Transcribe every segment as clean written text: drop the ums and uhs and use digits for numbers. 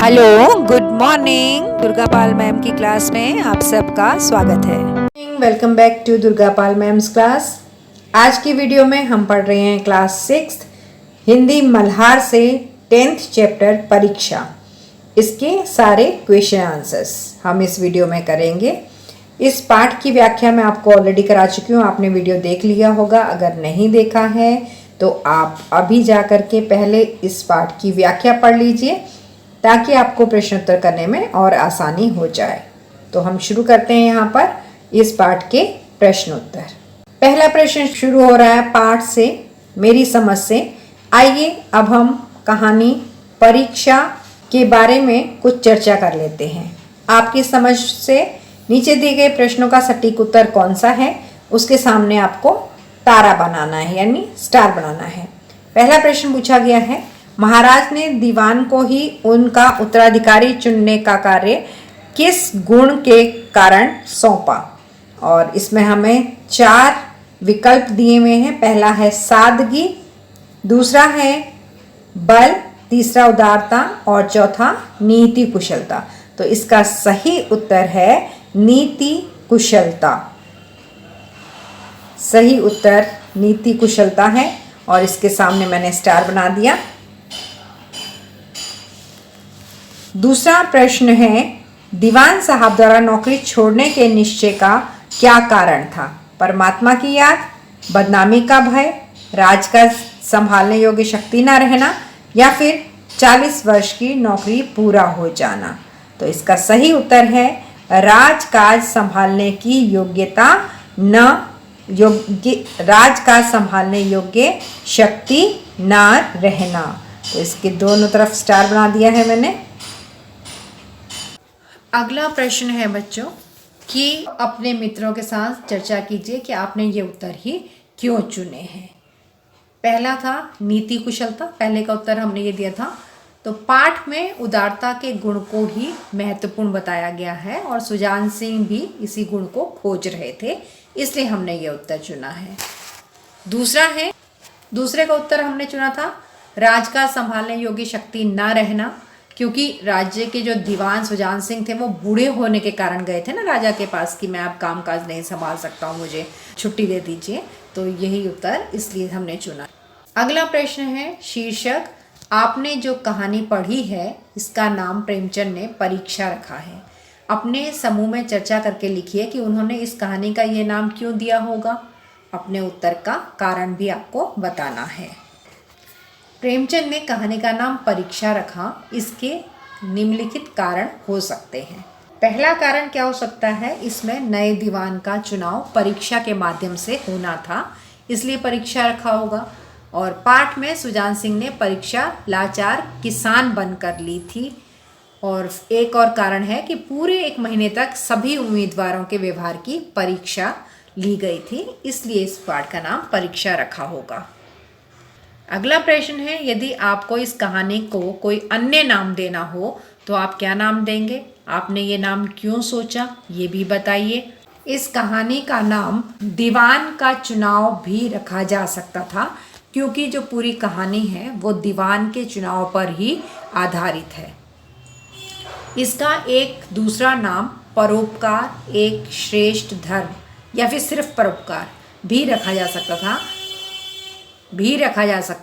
Hello, good morning. Durga Pal ma'am की class में आप सबका स्वागत है। Welcome back to Durga Pal ma'am's class. आज की वीडियो में हम पढ़ रहे हैं क्लास 6 हिंदी मल्हार से 10th चैप्टर परीक्षा। इसके सारे क्वेश्चन आंसर्स हम इस वीडियो में करेंगे। इस पाठ की व्याख्या मैं आपको ऑलरेडी करा चुकी हूँ, आपने वीडियो देख लिया होगा। अगर नहीं देखा है तो आप अभी जा कर के पहले इस पाठ की व्याख्या पढ़ लीजिए ताकि आपको प्रश्न उत्तर करने में और आसानी हो जाए। तो हम शुरू करते हैं यहाँ पर इस पाठ के प्रश्न उत्तर। पहला प्रश्न शुरू हो रहा है पाठ से, मेरी समझ से। आइए अब हम कहानी परीक्षा के बारे में कुछ चर्चा कर लेते हैं। आपकी समझ से नीचे दिए गए प्रश्नों का सटीक उत्तर कौन सा है, उसके सामने आपको तारा बनाना है, यानी स्टार बनाना है। पहला प्रश्न पूछा गया है, महाराज ने दीवान को ही उनका उत्तराधिकारी चुनने का कार्य किस गुण के कारण सौंपा। और इसमें हमें 4 विकल्प दिए हुए हैं। पहला है सादगी, दूसरा है बल, तीसरा उदारता और चौथा नीति कुशलता। तो इसका सही उत्तर है नीति कुशलता। सही उत्तर नीति कुशलता है और इसके सामने मैंने स्टार बना दिया। दूसरा प्रश्न है, दीवान साहब द्वारा नौकरी छोड़ने के निश्चय का क्या कारण था। परमात्मा की याद, बदनामी का भय, राज का संभालने योग्य शक्ति ना रहना या फिर 40 वर्ष की नौकरी पूरा हो जाना। तो इसका सही उत्तर है राजकाज संभालने की योग्यता न योग्य, राजकाज संभालने योग्य शक्ति ना रहना। तो इसके दोनों तरफ स्टार बना दिया है मैंने। अगला प्रश्न है बच्चों कि अपने मित्रों के साथ चर्चा कीजिए कि आपने ये उत्तर ही क्यों चुने हैं। पहला था नीति कुशलता, पहले का उत्तर हमने ये दिया था। तो पाठ में उदारता के गुण को ही महत्वपूर्ण बताया गया है और सुजान सिंह भी इसी गुण को खोज रहे थे, इसलिए हमने ये उत्तर चुना है। दूसरे का उत्तर हमने चुना था राजकाज संभालने योग्य शक्ति ना रहना, क्योंकि राज्य के जो दीवान सुजान सिंह थे वो बूढ़े होने के कारण गए थे ना राजा के पास कि मैं अब कामकाज नहीं संभाल सकता हूँ, मुझे छुट्टी दे दीजिए। तो यही उत्तर इसलिए हमने चुना। अगला प्रश्न है शीर्षक, आपने जो कहानी पढ़ी है इसका नाम प्रेमचंद ने परीक्षा रखा है। अपने समूह में चर्चा करके लिखिए कि उन्होंने इस कहानी का ये नाम क्यों दिया होगा। अपने उत्तर का कारण भी आपको बताना है। प्रेमचंद ने कहानी का नाम परीक्षा रखा, इसके निम्नलिखित कारण हो सकते हैं। पहला कारण क्या हो सकता है, इसमें नए दीवान का चुनाव परीक्षा के माध्यम से होना था, इसलिए परीक्षा रखा होगा। और पाठ में सुजान सिंह ने परीक्षा लाचार किसान बनकर ली थी। और एक और कारण है कि पूरे 1 महीने तक सभी उम्मीदवारों के व्यवहार की परीक्षा ली गई थी, इसलिए इस पाठ का नाम परीक्षा रखा होगा। अगला प्रश्न है, यदि आपको इस कहानी को कोई अन्य नाम देना हो तो आप क्या नाम देंगे। आपने ये नाम क्यों सोचा ये भी बताइए। इस कहानी का नाम दीवान का चुनाव भी रखा जा सकता था, क्योंकि जो पूरी कहानी है वो दीवान के चुनाव पर ही आधारित है। इसका एक दूसरा नाम परोपकार, एक श्रेष्ठ धर्म या फिर सिर्फ परोपकार भी रखा जा सकता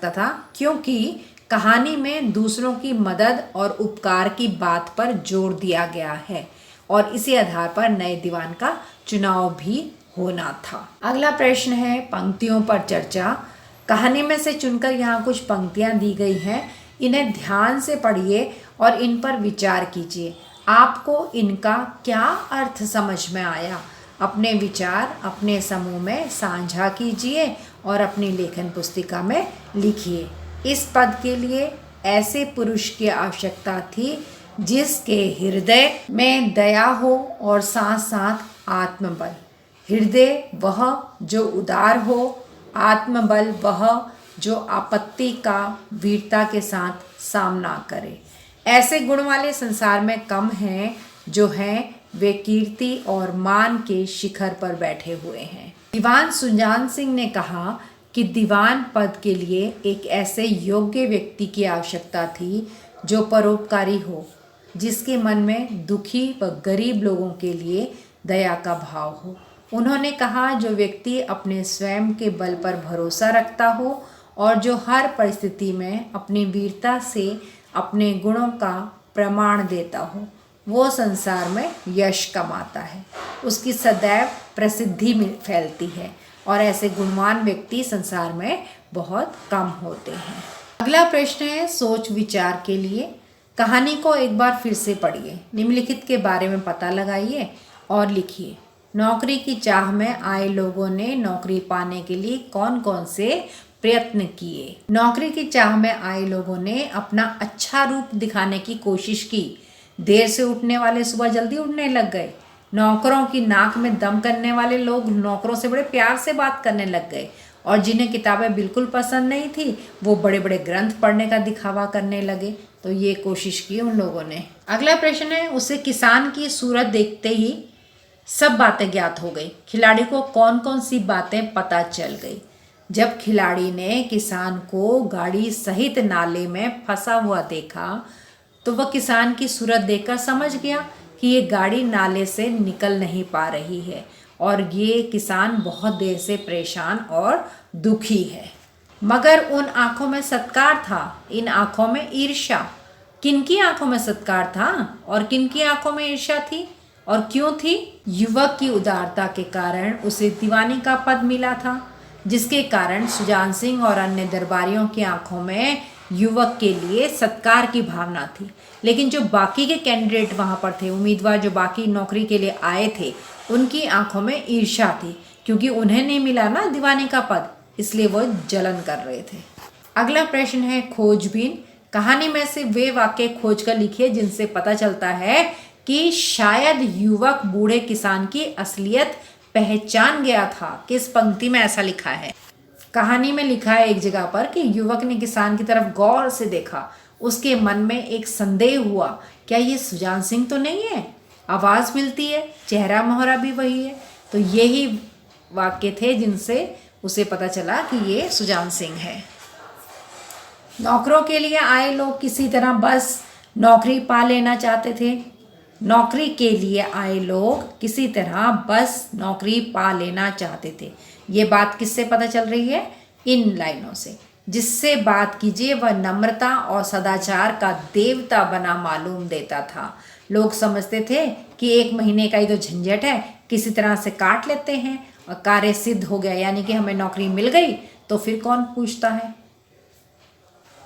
था, क्योंकि कहानी में दूसरों की मदद और उपकार की बात पर जोर दिया गया है और इसी आधार पर नए दीवान का चुनाव भी होना था। अगला प्रश्न है पंक्तियों पर चर्चा। कहानी में से चुनकर यहाँ कुछ पंक्तियाँ दी गई हैं, इन्हें ध्यान से पढ़िए और इन पर विचार कीजिए। आपको इनका क्या अर्थ समझ में आया। अपने विचार अपने समूह में साझा कीजिए और अपनी लेखन पुस्तिका में लिखिए। इस पद के लिए ऐसे पुरुष की आवश्यकता थी जिसके हृदय में दया हो और साथ साथ आत्मबल। हृदय वह जो उदार हो, आत्मबल वह जो आपत्ति का वीरता के साथ सामना करे। ऐसे गुण वाले संसार में कम हैं, जो हैं वे कीर्ति और मान के शिखर पर बैठे हुए हैं। दीवान सुजान सिंह ने कहा कि दीवान पद के लिए एक ऐसे योग्य व्यक्ति की आवश्यकता थी जो परोपकारी हो, जिसके मन में दुखी व गरीब लोगों के लिए दया का भाव हो। उन्होंने कहा, जो व्यक्ति अपने स्वयं के बल पर भरोसा रखता हो और जो हर परिस्थिति में अपनी वीरता से अपने गुणों का प्रमाण देता हो, वो संसार में यश कमाता है, उसकी सदैव प्रसिद्धि में फैलती है और ऐसे गुणवान व्यक्ति संसार में बहुत कम होते हैं। अगला प्रश्न है सोच विचार के लिए। कहानी को एक बार फिर से पढ़िए, निम्नलिखित के बारे में पता लगाइए और लिखिए। नौकरी की चाह में आए लोगों ने नौकरी पाने के लिए कौन कौन से प्रयत्न किए। नौकरी की चाह में आए लोगों ने अपना अच्छा रूप दिखाने की कोशिश की। देर से उठने वाले सुबह जल्दी उठने लग गए। नौकरों की नाक में दम करने वाले लोग नौकरों से बड़े प्यार से बात करने लग गए और जिन्हें किताबें बिल्कुल पसंद नहीं थी वो बड़े बड़े ग्रंथ पढ़ने का दिखावा करने लगे। तो ये कोशिश की उन लोगों ने। अगला प्रश्न है, उसे किसान की सूरत देखते ही सब बातें ज्ञात हो गई। खिलाड़ी को कौन कौन सी बातें पता चल गई। जब खिलाड़ी ने किसान को गाड़ी सहित नाले में फंसा हुआ देखा तो वह किसान की सूरत देखकर समझ गया कि ये गाड़ी नाले से निकल नहीं पा रही है और ये किसान बहुत देर से परेशान और दुखी है। मगर उन आंखों में सत्कार था, इन आंखों में ईर्ष्या। किनकी आंखों में सत्कार था और किनकी आंखों में ईर्ष्या थी और क्यों थी? युवक की उदारता के कारण उसे दीवानी का पद मिला था, जिसके कारण सुजान सिंह और अन्य दरबारियों की आंखों में युवक के लिए सत्कार की भावना थी। लेकिन जो बाकी के कैंडिडेट वहाँ पर थे, उम्मीदवार जो बाकी नौकरी के लिए आए थे, उनकी आंखों में ईर्ष्या थी, क्योंकि उन्हें नहीं मिला ना दीवानी का पद, इसलिए वो जलन कर रहे थे। अगला प्रश्न है खोजबीन। कहानी में से वे वाक्य खोज कर लिखिए जिनसे पता चलता है कि शायद युवक बूढ़े किसान की असलियत पहचान गया था। किस पंक्ति में ऐसा लिखा है? कहानी में लिखा है एक जगह पर कि युवक ने किसान की तरफ गौर से देखा। उसके मन में एक संदेह हुआ, क्या ये सुजान सिंह तो नहीं है? आवाज़ मिलती है, चेहरा मोहरा भी वही है। तो यही वाक्य थे जिनसे उसे पता चला कि ये सुजान सिंह है। नौकरों के लिए आए लोग किसी तरह बस नौकरी पा लेना चाहते थे। नौकरी के लिए आए लोग किसी तरह बस नौकरी पा लेना चाहते थे। ये बात किससे पता चल रही है? इन लाइनों से। जिससे बात कीजिए वह नम्रता और सदाचार का देवता बना मालूम देता था। लोग समझते थे कि 1 महीने का ही तो झंझट है, किसी तरह से काट लेते हैं और कार्य सिद्ध हो गया, यानी कि हमें नौकरी मिल गई, तो फिर कौन पूछता है।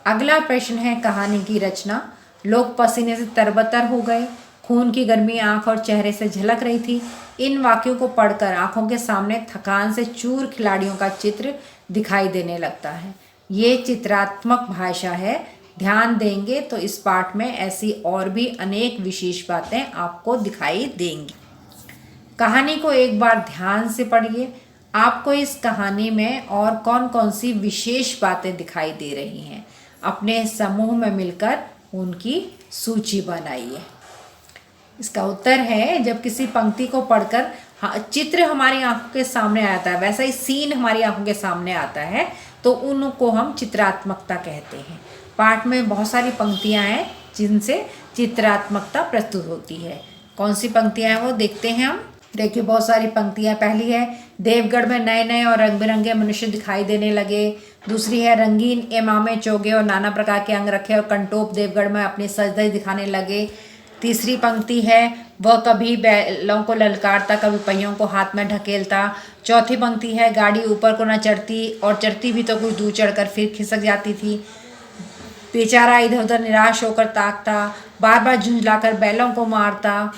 अगला प्रश्न है कहानी की रचना। लोग पसीने से तरबतर हो गए, खून की गर्मी आंख और चेहरे से झलक रही थी। इन वाक्यों को पढ़कर आंखों के सामने थकान से चूर खिलाड़ियों का चित्र दिखाई देने लगता है। ये चित्रात्मक भाषा है। ध्यान देंगे तो इस पाठ में ऐसी और भी अनेक विशेष बातें आपको दिखाई देंगी। कहानी को एक बार ध्यान से पढ़िए। आपको इस कहानी में और कौन कौन सी विशेष बातें दिखाई दे रही हैं? अपने समूह में मिलकर उनकी सूची बनाइए। इसका उत्तर है, जब किसी पंक्ति को पढ़कर चित्र हमारी आंखों के सामने आता है, वैसा ही सीन हमारी आंखों के सामने आता है, तो उनको हम चित्रात्मकता कहते हैं। पाठ में बहुत सारी पंक्तियां हैं जिनसे चित्रात्मकता प्रस्तुत होती है। कौन सी पंक्तियां हैं वो देखते हैं हम। देखिए बहुत सारी पंक्तियां। पहली है, देवगढ़ में नए नए और रंग बिरंगे मनुष्य दिखाई देने लगे। दूसरी है, रंगीन इमामे चोगे और नाना प्रकार के अंग रखे और कंटोप देवगढ़ में अपनी सजधज दिखाने लगे। तीसरी पंक्ति है, वह कभी बैलों को ललकारता, कभी पहियों को हाथ में ढकेलता। चौथी पंक्ति है, गाड़ी ऊपर को न चढ़ती और चढ़ती भी तो कुछ दूर चढ़कर फिर खिसक जाती थी। बेचारा इधर उधर निराश होकर ताकता, बार बार झुंझलाकर बैलों को मारता।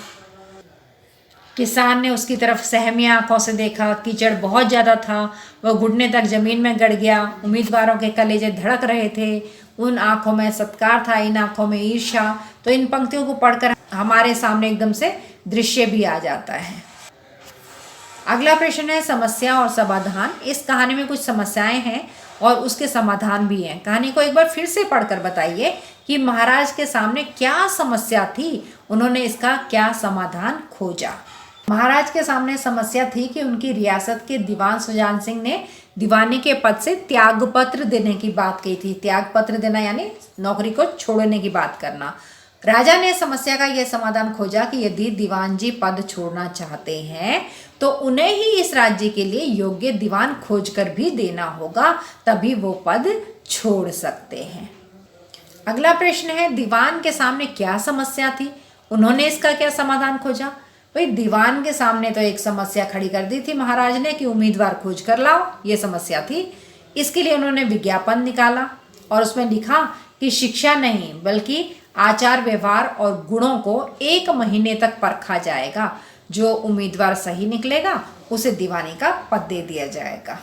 किसान ने उसकी तरफ सहमी आंखों से देखा। कीचड़ बहुत ज़्यादा था, वह घुटने तक जमीन में गड़ गया। उम्मीदवारों के कलेजे धड़क रहे थे। उन आंखों में सत्कार था, इन आंखों में ईर्ष्या। तो इन पंक्तियों को पढ़कर हमारे सामने एकदम से दृश्य भी आ जाता है। अगला प्रश्न है समस्या और समाधान। इस कहानी में कुछ समस्याएं हैं और उसके समाधान भी हैं। कहानी को एक बार फिर से पढ़कर बताइए कि महाराज के सामने क्या समस्या थी, उन्होंने इसका क्या समाधान खोजा। महाराज के सामने समस्या थी कि उनकी रियासत के दीवान सुजान सिंह ने दीवानी के पद से त्यागपत्र देने की बात कही थी। त्यागपत्र देना यानी नौकरी को छोड़ने की बात करना। राजा ने समस्या का यह समाधान खोजा कि यदि दीवान जी पद छोड़ना चाहते हैं तो उन्हें ही इस राज्य के लिए योग्य दीवान खोजकर भी देना होगा, तभी वो पद छोड़ सकते हैं। अगला प्रश्न है, दीवान के सामने क्या समस्या थी, उन्होंने इसका क्या समाधान खोजा। भाई दीवान के सामने तो एक समस्या खड़ी कर दी थी महाराज ने कि उम्मीदवार खोज कर लाओ, ये समस्या थी। इसके लिए उन्होंने विज्ञापन निकाला और उसमें लिखा कि शिक्षा नहीं बल्कि आचार व्यवहार और गुणों को 1 महीने तक परखा जाएगा, जो उम्मीदवार सही निकलेगा उसे दीवानी का पद दे दिया जाएगा।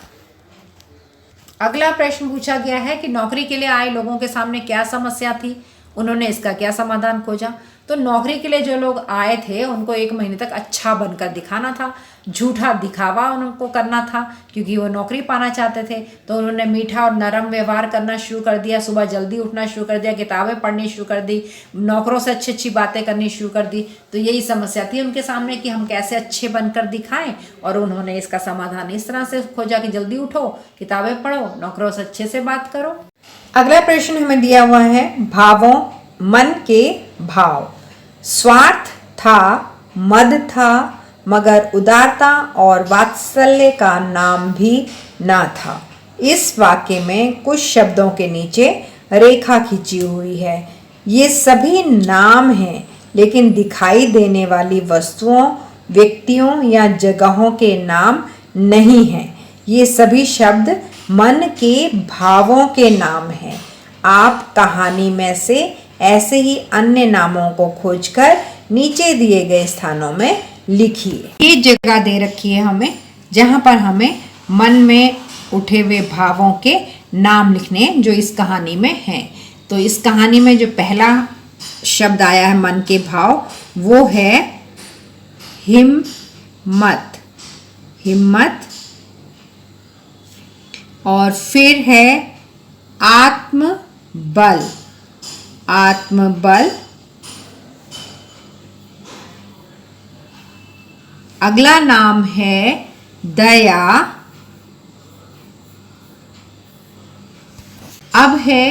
अगला प्रश्न पूछा गया है कि नौकरी के लिए आए लोगों के सामने क्या समस्या थी, उन्होंने इसका क्या समाधान खोजा। तो नौकरी के लिए जो लोग आए थे उनको 1 महीने तक अच्छा बनकर दिखाना था, झूठा दिखावा उनको करना था क्योंकि वो नौकरी पाना चाहते थे। तो उन्होंने मीठा और नरम व्यवहार करना शुरू कर दिया, सुबह जल्दी उठना शुरू कर दिया, किताबें पढ़नी शुरू कर दी, नौकरों से अच्छी अच्छी बातें करनी शुरू कर दी। तो यही समस्या थी उनके सामने कि हम कैसे अच्छे बनकर दिखाएं, और उन्होंने इसका समाधान इस तरह से खोजा कि जल्दी उठो, किताबें पढ़ो, नौकरों से अच्छे से बात करो। अगला प्रश्न हमें दिया हुआ है, भावों, मन के भाव। स्वार्थ था, मद था, मगर उदारता और वात्सल्य का नाम भी ना था। इस वाक्य में कुछ शब्दों के नीचे रेखा खींची हुई है। ये सभी नाम हैं, लेकिन दिखाई देने वाली वस्तुओं, व्यक्तियों या जगहों के नाम नहीं हैं। ये सभी शब्द मन के भावों के नाम हैं। आप कहानी में से ऐसे ही अन्य नामों को खोजकर नीचे दिए गए स्थानों में लिखिए। ये जगह दे रखी है हमें, जहाँ पर हमें मन में उठे हुए भावों के नाम लिखने जो इस कहानी में हैं। तो इस कहानी में जो पहला शब्द आया है मन के भाव, वो है हिम्मत, हिम्मत। और फिर है आत्मबल, आत्मबल। अगला नाम है दया। अब है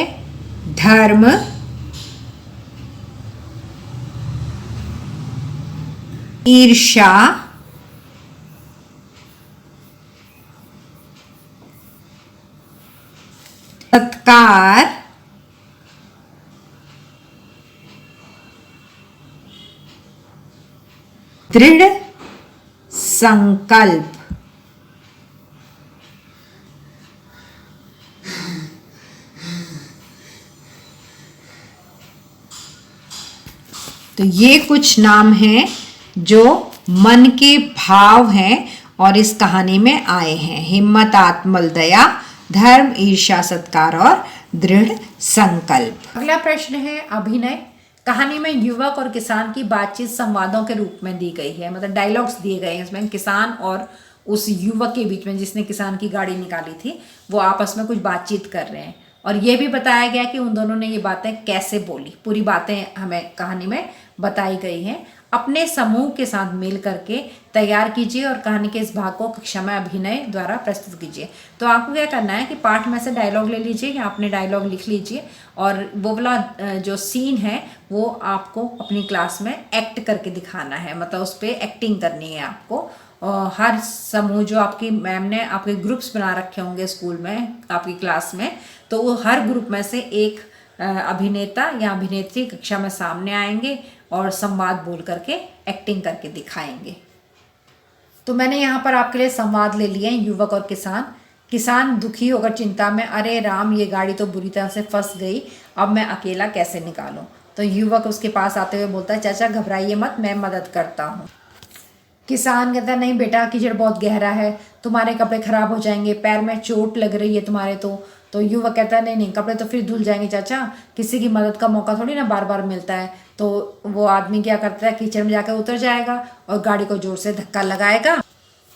धर्म, ईर्ष्या, सत्कार, दृढ़ संकल्प। तो ये कुछ नाम हैं जो मन के भाव हैं और इस कहानी में आए हैं। हिम्मत, आत्मबल, दया, धर्म, ईर्ष्या, सत्कार और दृढ़ संकल्प। अगला प्रश्न है अभिनय। कहानी में युवक और किसान की बातचीत संवादों के रूप में दी गई है, मतलब डायलॉग्स दिए गए हैं इसमें। किसान और उस युवक के बीच में जिसने किसान की गाड़ी निकाली थी, वो आपस में कुछ बातचीत कर रहे हैं और ये भी बताया गया कि उन दोनों ने ये बातें कैसे बोली। पूरी बातें हमें कहानी में बताई गई हैं। अपने समूह के साथ मिल करके तैयार कीजिए और कहानी के इस भाग को कक्षा में अभिनय द्वारा प्रस्तुत कीजिए। तो आपको क्या करना है कि पाठ में से डायलॉग ले लीजिए या अपने डायलॉग लिख लीजिए और वो वाला जो सीन है वो आपको अपनी क्लास में एक्ट करके दिखाना है, मतलब उस पर एक्टिंग करनी है आपको। हर समूह जो आपकी मैम ने आपके ग्रुप्स बना रखे होंगे स्कूल में, आपकी क्लास में, तो वो हर ग्रुप में से एक अभिनेता या अभिनेत्री कक्षा में सामने आएंगे और संवाद बोल करके एक्टिंग करके दिखाएंगे। तो मैंने यहाँ पर आपके लिए संवाद ले लिए हैं, युवक और किसान। किसान दुखी होकर चिंता में, अरे राम ये गाड़ी तो बुरी तरह से फंस गई, अब मैं अकेला कैसे निकालूं। तो युवक उसके पास आते हुए बोलता है, चाचा घबराइए मत, मैं मदद करता हूँ। किसान कहता है, नहीं बेटा कीचड़ बहुत गहरा है, तुम्हारे कपड़े खराब हो जाएंगे, पैर में चोट लग रही है तुम्हारे। तो युवक कहता है, नहीं नहीं कपड़े तो फिर धुल जाएंगे चाचा, किसी की मदद का मौका थोड़ी ना बार बार मिलता है। तो वो आदमी क्या करता है, कीचड़ में जाकर उतर जाएगा और गाड़ी को जोर से धक्का लगाएगा।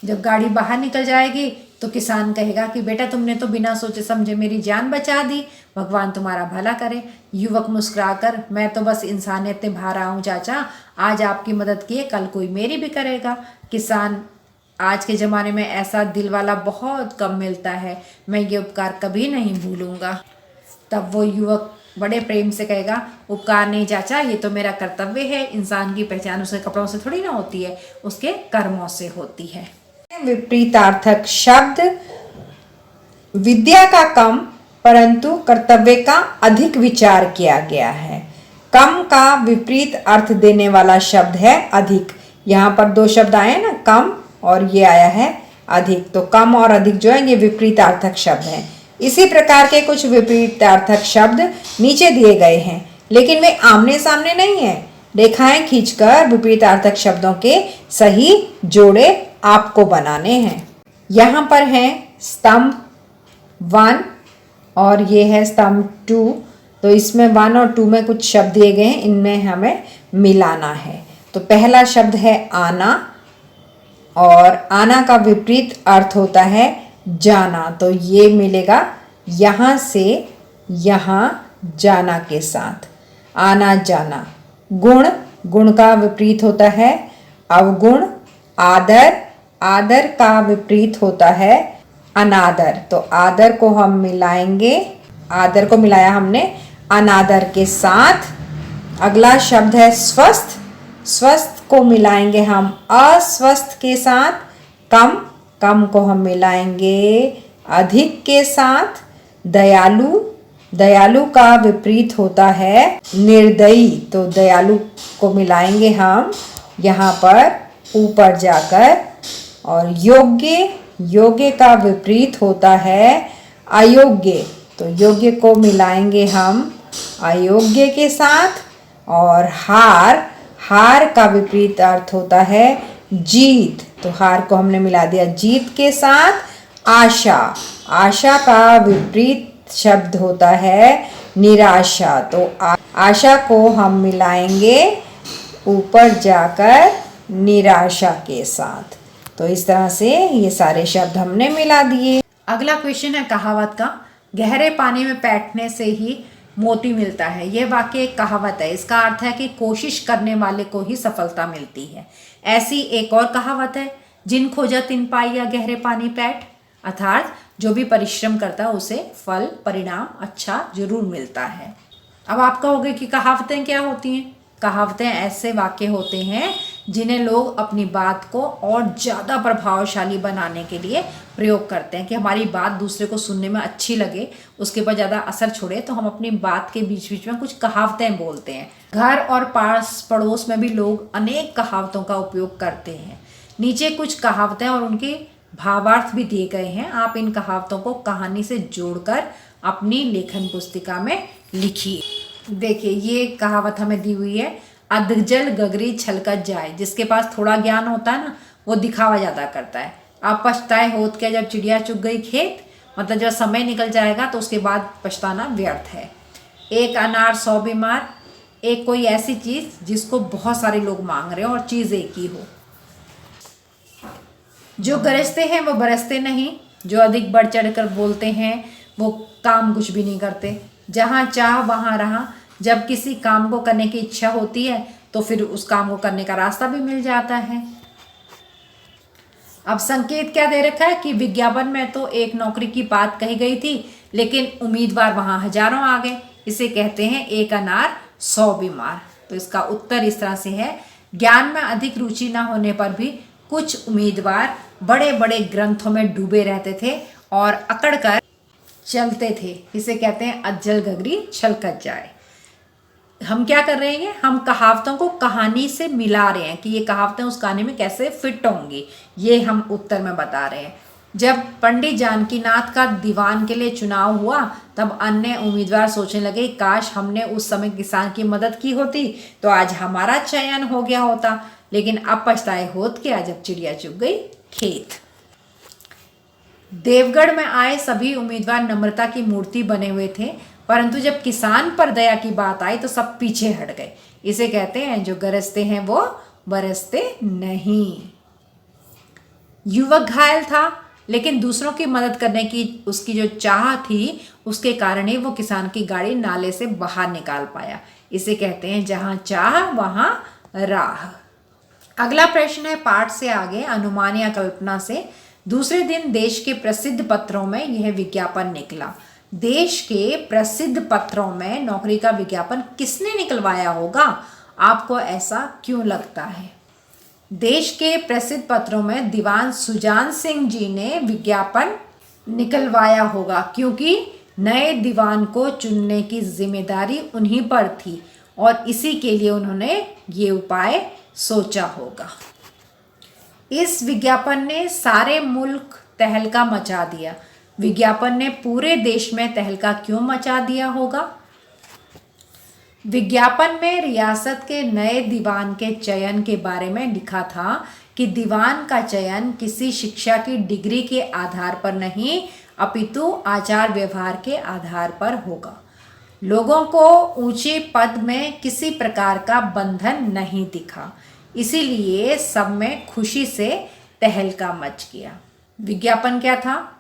जब गाड़ी बाहर निकल जाएगी तो किसान कहेगा कि बेटा तुमने तो बिना सोचे समझे मेरी जान बचा दी, भगवान तुम्हारा भला करे। युवक मुस्कुराकर, मैं तो बस इंसानियत निभा रहा हूँ चाचा, आज आपकी मदद की है कल कोई मेरी भी करेगा। किसान, आज के ज़माने में ऐसा दिल वाला बहुत कम मिलता है, मैं ये उपकार कभी नहीं भूलूंगा। तब वो युवक बड़े प्रेम से कहेगा, उपकार नहीं चाचा, ये तो मेरा कर्तव्य है। इंसान की पहचान उसके कपड़ों से थोड़ी ना होती है, उसके कर्मों से होती है। विपरीतार्थक शब्द, विद्या का कम परंतु कर्तव्य का अधिक विचार किया गया है। कम का विपरीत अर्थ देने वाला शब्द है अधिक। यहाँ पर दो शब्द आए ना, कम और ये आया है अधिक। तो कम और अधिक जो है ये विपरीतार्थक शब्द हैं। इसी प्रकार के कुछ विपरीतार्थक शब्द नीचे दिए गए हैं, लेकिन वे आमने सामने नहीं है। रेखाएं खींचकर विपरीतार्थक शब्दों के सही जोड़े आपको बनाने हैं। यहाँ पर है स्तंभ 1 और ये है स्तंभ 2। तो इसमें 1 और 2 में कुछ शब्द दिए गए हैं, इनमें हमें मिलाना है। तो पहला शब्द है आना, और आना का विपरीत अर्थ होता है जाना। तो ये मिलेगा यहाँ से यहाँ जाना के साथ, आना जाना। गुण, गुण का विपरीत होता है अवगुण। आदर, आदर का विपरीत होता है अनादर। तो आदर को हम मिलाएंगे, आदर को मिलाया हमने अनादर के साथ। अगला शब्द है स्वस्थ, स्वस्थ को मिलाएंगे हम अस्वस्थ के साथ। कम, कम को हम मिलाएंगे अधिक के साथ। दयालु, दयालु का विपरीत होता है निर्दयी। तो दयालु को मिलाएंगे हम यहाँ पर ऊपर जाकर। और योग्य, योग्य का विपरीत होता है अयोग्य। तो योग्य को मिलाएंगे हम अयोग्य के साथ। और हार, हार का विपरीत अर्थ होता है जीत। तो हार को हमने मिला दिया जीत के साथ। आशा, आशा का विपरीत शब्द होता है निराशा। तो आशा को हम मिलाएंगे ऊपर जाकर निराशा के साथ। तो इस तरह से ये सारे शब्द हमने मिला दिए। अगला क्वेश्चन है कहावत का। गहरे पानी में बैठने से ही मोती मिलता है। यह वाक्य एक कहावत है। इसका अर्थ है कि कोशिश करने वाले को ही सफलता मिलती है। ऐसी एक और कहावत है, जिन खोजा तिन पाया गहरे पानी पैठ। अर्थात जो भी परिश्रम करता है उसे फल परिणाम अच्छा जरूर मिलता है। अब आपका होगा कि कहावतें क्या होती हैं। कहावतें ऐसे वाक्य होते हैं जिन्हें लोग अपनी बात को और ज़्यादा प्रभावशाली बनाने के लिए प्रयोग करते हैं, कि हमारी बात दूसरे को सुनने में अच्छी लगे, उसके ऊपर ज़्यादा असर छोड़े, तो हम अपनी बात के बीच बीच में कुछ कहावतें बोलते हैं। घर और पास पड़ोस में भी लोग अनेक कहावतों का उपयोग करते हैं। नीचे कुछ कहावतें और उनके भावार्थ भी दिए गए हैं। आप इन कहावतों को कहानी से जोड़कर अपनी लेखन पुस्तिका में लिखिए। देखिए ये कहावत हमें दी हुई है, अधजल गगरी छलकत जाए। जिसके पास थोड़ा ज्ञान होता है ना, वो दिखावा ज़्यादा करता है। आप पछताए होत के जब चिड़िया चुग गई खेत, मतलब जब समय निकल जाएगा तो उसके बाद पछताना व्यर्थ है। एक अनार 100 बीमार, एक कोई ऐसी चीज़ जिसको बहुत सारे लोग मांग रहे हो और चीज़ एक ही हो। जो गरजते हैं वो बरसते नहीं, जो अधिक बढ़ चढ़ कर बोलते हैं वो काम कुछ भी नहीं करते। जहाँ चाह वहाँ रहा। जब किसी काम को करने की इच्छा होती है तो फिर उस काम को करने का रास्ता भी मिल जाता है। अब संकेत क्या दे रखा है कि विज्ञापन में तो एक नौकरी की बात कही गई थी, लेकिन उम्मीदवार वहाँ हजारों आ गए। इसे कहते हैं एक अनार 100 बीमार। तो इसका उत्तर इस तरह से है, ज्ञान में अधिक रुचि न होने पर भी कुछ उम्मीदवार बड़े बड़े ग्रंथों में डूबे रहते थे और अकड़ कर चलते थे। इसे कहते हैं अज्जल गगरी छलकत जाए। हम क्या कर रहे हैं, हम कहावतों को कहानी से मिला रहे हैं कि ये कहावतें उस कहानी में कैसे फिट होंगी, ये हम उत्तर में बता रहे हैं। जब पंडित जानकीनाथ का दीवान के लिए चुनाव हुआ तब अन्य उम्मीदवार सोचने लगे, काश हमने उस समय किसान की मदद की होती तो आज हमारा चयन हो गया होता। लेकिन अब पछताए होत क्या जब चिड़िया चुग गई खेत। देवगढ़ में आए सभी उम्मीदवार नम्रता की मूर्ति बने हुए थे, परंतु जब किसान पर दया की बात आई तो सब पीछे हट गए। इसे कहते हैं जो गरजते हैं वो बरसते नहीं। युवक घायल था, लेकिन दूसरों की मदद करने की उसकी जो चाह थी उसके कारण ही वो किसान की गाड़ी नाले से बाहर निकाल पाया। इसे कहते हैं जहां चाह वहां राह। अगला प्रश्न है पाठ से आगे अनुमान या कल्पना से। दूसरे दिन देश के प्रसिद्ध पत्रों में यह विज्ञापन निकला, देश के प्रसिद्ध पत्रों में नौकरी का विज्ञापन किसने निकलवाया होगा? आपको ऐसा क्यों लगता है? देश के प्रसिद्ध पत्रों में दीवान सुजान सिंह जी ने विज्ञापन निकलवाया होगा, क्योंकि नए दीवान को चुनने की जिम्मेदारी उन्हीं पर थी और इसी के लिए उन्होंने ये उपाय सोचा होगा। इस विज्ञापन ने सारे मुल्क तहलका मचा दिया। विज्ञापन ने पूरे देश में तहलका क्यों मचा दिया होगा? विज्ञापन में रियासत के नए दीवान के चयन के बारे में लिखा था कि दीवान का चयन किसी शिक्षा की डिग्री के आधार पर नहीं, अपितु आचार व्यवहार के आधार पर होगा। लोगों को ऊंचे पद में किसी प्रकार का बंधन नहीं दिखा, इसीलिए सब में खुशी से तहलका मच गया। विज्ञापन क्या था?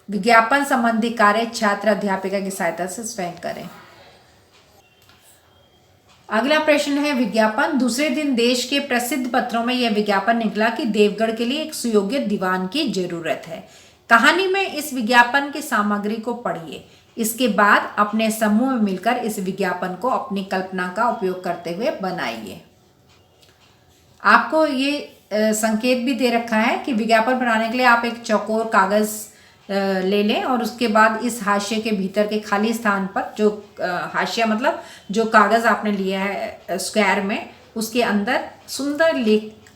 विज्ञापन संबंधी कार्य छात्र अध्यापिका की सहायता से स्वयं करें। अगला प्रश्न है विज्ञापन। दूसरे दिन देश के प्रसिद्ध पत्रों में यह विज्ञापन निकला कि देवगढ़ के लिए एक सुयोग्य दीवान की जरूरत है। कहानी में इस विज्ञापन की सामग्री को पढ़िए। इसके बाद अपने समूह में मिलकर इस विज्ञापन को अपनी कल्पना का उपयोग करते हुए बनाइए। आपको ये संकेत भी दे रखा है कि विज्ञापन बनाने के लिए आप एक चौकोर कागज ले लें और उसके बाद इस हाशिए के भीतर के खाली स्थान पर, जो हाशिया मतलब जो कागज़ आपने लिया है स्क्वायर में, उसके अंदर सुंदर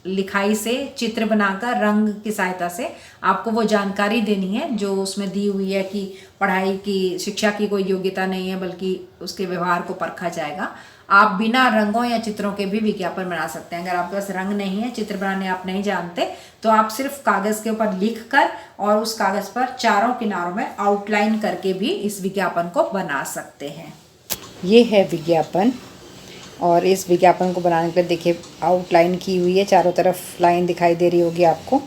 लिखाई से चित्र बनाकर रंग की सहायता से आपको वो जानकारी देनी है जो उसमें दी हुई है कि पढ़ाई की, शिक्षा की कोई योग्यता नहीं है बल्कि उसके व्यवहार को परखा जाएगा। आप बिना रंगों या चित्रों के भी विज्ञापन बना सकते हैं। अगर आपके पास रंग नहीं है, चित्र बनाने आप नहीं जानते, तो आप सिर्फ कागज़ के ऊपर लिख कर और उस कागज़ पर चारों किनारों में आउटलाइन करके भी इस विज्ञापन को बना सकते हैं। ये है विज्ञापन और इस विज्ञापन को बनाने के लिए देखिए आउटलाइन की हुई है, चारों तरफ लाइन दिखाई दे रही होगी आपको।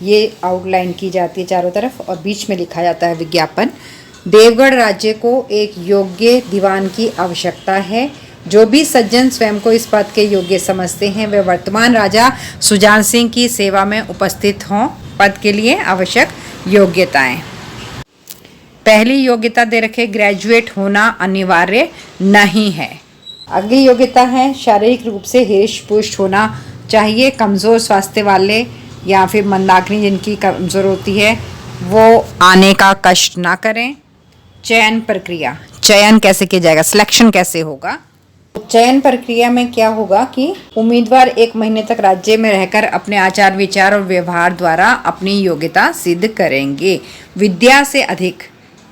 ये आउटलाइन की जाती है चारों तरफ और बीच में लिखा जाता है विज्ञापन। देवगढ़ राज्य को एक योग्य दीवान की आवश्यकता है। जो भी सज्जन स्वयं को इस पद के योग्य समझते हैं वे वर्तमान राजा सुजान सिंह की सेवा में उपस्थित हों। पद के लिए आवश्यक योग्यताएं। पहली योग्यता दे रखे, ग्रेजुएट होना अनिवार्य नहीं है। अगली योग्यता है शारीरिक रूप से हृष्ट पुष्ट होना चाहिए। कमज़ोर स्वास्थ्य वाले या फिर मंदाकिनी जिनकी कमज़ोर होती है वो आने का कष्ट ना करें। चयन प्रक्रिया, चयन कैसे किया जाएगा, सिलेक्शन कैसे होगा? चयन प्रक्रिया में क्या होगा कि उम्मीदवार 1 महीने तक राज्य में रहकर अपने आचार विचार और व्यवहार द्वारा अपनी योग्यता सिद्ध करेंगे। विद्या से अधिक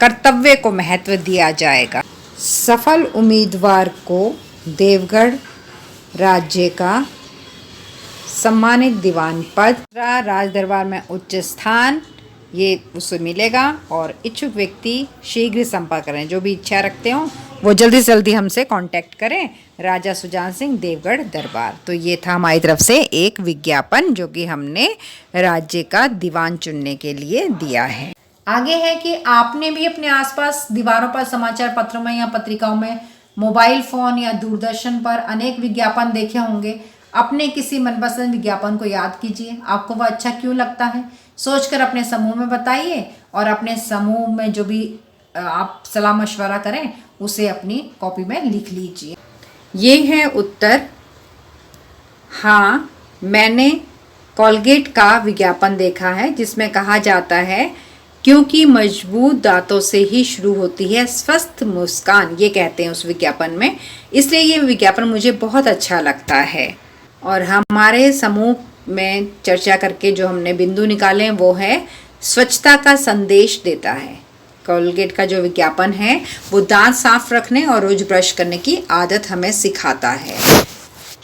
कर्तव्य को महत्व दिया जाएगा। सफल उम्मीदवार को देवगढ़ राज्य का सम्मानित दीवान पद, राज दरबार में उच्च स्थान ये उससे मिलेगा और इच्छुक व्यक्ति शीघ्र संपर्क करें। जो भी इच्छा रखते हो वो जल्दी से जल्दी हमसे कांटेक्ट करें। राजा सुजान सिंह, देवगढ़ दरबार। तो ये था हमारी तरफ से एक विज्ञापन जो कि हमने राज्य का दीवान चुनने के लिए दिया है। आगे है कि आपने भी अपने आसपास दीवारों पर, समाचार पत्रों में या पत्रिकाओं में, मोबाइल फ़ोन या दूरदर्शन पर अनेक विज्ञापन देखे होंगे। अपने किसी मनपसंद विज्ञापन को याद कीजिए। आपको वह अच्छा क्यों लगता है, सोचकर अपने समूह में बताइए और अपने समूह में जो भी आप सलाह मशवरा करें उसे अपनी कॉपी में लिख लीजिए। ये है उत्तर। हाँ, मैंने कोलगेट का विज्ञापन देखा है जिसमें कहा जाता है क्योंकि मजबूत दांतों से ही शुरू होती है स्वस्थ मुस्कान, ये कहते हैं उस विज्ञापन में। इसलिए ये विज्ञापन मुझे बहुत अच्छा लगता है। और हमारे समूह में चर्चा करके जो हमने बिंदु निकाले वो है स्वच्छता का संदेश देता है। कोलगेट का जो विज्ञापन है वो दांत साफ रखने और रोज ब्रश करने की आदत हमें सिखाता है।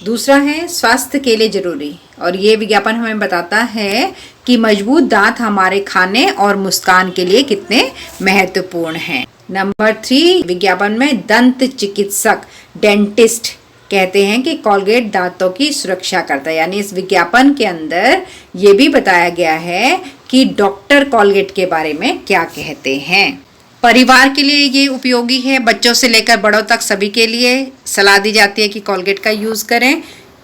दूसरा है स्वास्थ्य के लिए जरूरी, और ये विज्ञापन हमें बताता है कि मजबूत दांत हमारे खाने और मुस्कान के लिए कितने महत्वपूर्ण हैं। नंबर 3, विज्ञापन में दंत चिकित्सक डेंटिस्ट कहते हैं कि कोलगेट दांतों की सुरक्षा करता है। यानी इस विज्ञापन के अंदर ये भी बताया गया है कि डॉक्टर कोलगेट के बारे में क्या कहते हैं। परिवार के लिए ये उपयोगी है। बच्चों से लेकर बड़ों तक सभी के लिए सलाह दी जाती है कि कोलगेट का यूज़ करें।